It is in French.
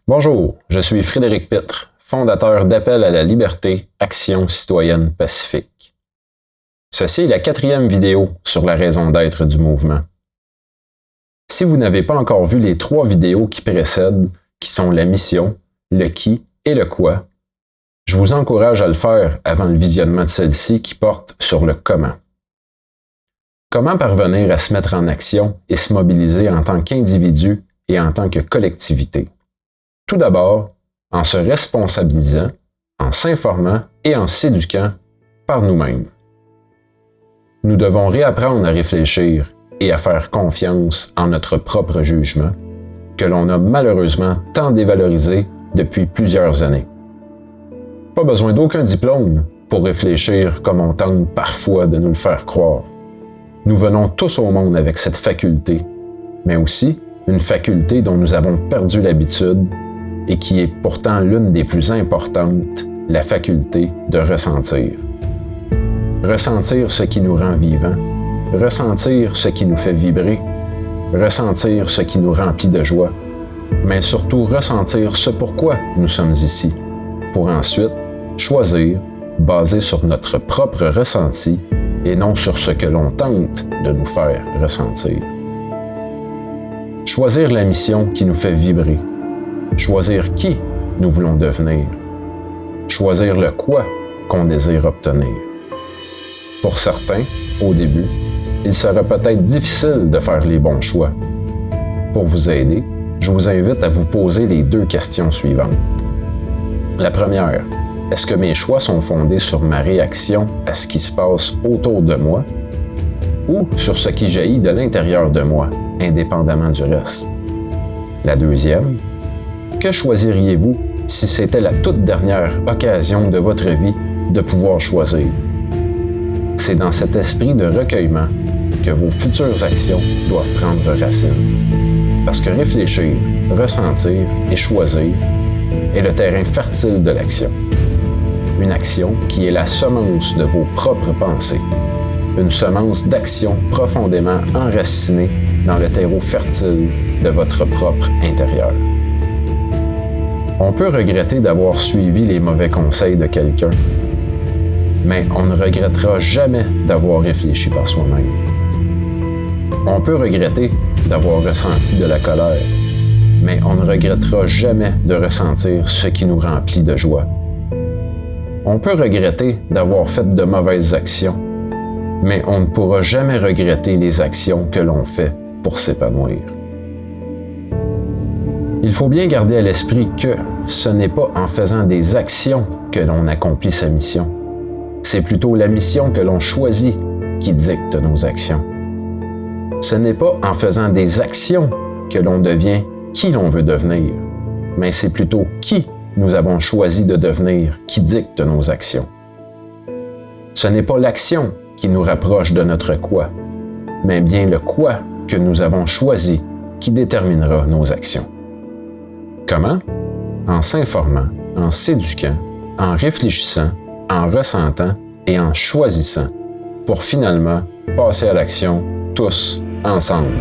Bonjour, je suis Frédéric Pitre, fondateur d'Appel à la liberté, Action citoyenne pacifique. Ceci est la 4e vidéo sur la raison d'être du mouvement. Si vous n'avez pas encore vu les 3 vidéos qui précèdent, qui sont la mission, le qui et le quoi, je vous encourage à le faire avant le visionnement de celle-ci qui porte sur le comment. Comment parvenir à se mettre en action et se mobiliser en tant qu'individu et en tant que collectivité? Tout d'abord, en se responsabilisant, en s'informant et en s'éduquant par nous-mêmes. Nous devons réapprendre à réfléchir et à faire confiance en notre propre jugement, que l'on a malheureusement tant dévalorisé depuis plusieurs années. Pas besoin d'aucun diplôme pour réfléchir comme on tente parfois de nous le faire croire. Nous venons tous au monde avec cette faculté, mais aussi une faculté dont nous avons perdu l'habitude et qui est pourtant l'une des plus importantes, la faculté de ressentir. Ressentir ce qui nous rend vivants, ressentir ce qui nous fait vibrer, ressentir ce qui nous remplit de joie, mais surtout ressentir ce pourquoi nous sommes ici, pour ensuite choisir, basé sur notre propre ressenti et non sur ce que l'on tente de nous faire ressentir. Choisir la mission qui nous fait vibrer, choisir qui nous voulons devenir, choisir le quoi qu'on désire obtenir. Pour certains, au début, il sera peut-être difficile de faire les bons choix. Pour vous aider, je vous invite à vous poser les 2 questions suivantes. La première, est-ce que mes choix sont fondés sur ma réaction à ce qui se passe autour de moi ou sur ce qui jaillit de l'intérieur de moi, indépendamment du reste? La deuxième, que choisiriez-vous si c'était la toute dernière occasion de votre vie de pouvoir choisir? C'est dans cet esprit de recueillement que vos futures actions doivent prendre racine. Parce que réfléchir, ressentir et choisir est le terrain fertile de l'action. Une action qui est la semence de vos propres pensées. Une semence d'action profondément enracinée dans le terreau fertile de votre propre intérieur. On peut regretter d'avoir suivi les mauvais conseils de quelqu'un, mais on ne regrettera jamais d'avoir réfléchi par soi-même. On peut regretter d'avoir ressenti de la colère, mais on ne regrettera jamais de ressentir ce qui nous remplit de joie. On peut regretter d'avoir fait de mauvaises actions, mais on ne pourra jamais regretter les actions que l'on fait pour s'épanouir. Il faut bien garder à l'esprit que ce n'est pas en faisant des actions que l'on accomplit sa mission. C'est plutôt la mission que l'on choisit qui dicte nos actions. Ce n'est pas en faisant des actions que l'on devient qui l'on veut devenir, mais c'est plutôt qui nous avons choisi de devenir qui dicte nos actions. Ce n'est pas l'action qui nous rapproche de notre quoi, mais bien le quoi que nous avons choisi qui déterminera nos actions. Comment? En s'informant, en s'éduquant, en réfléchissant, en ressentant et en choisissant, pour finalement passer à l'action tous ensemble.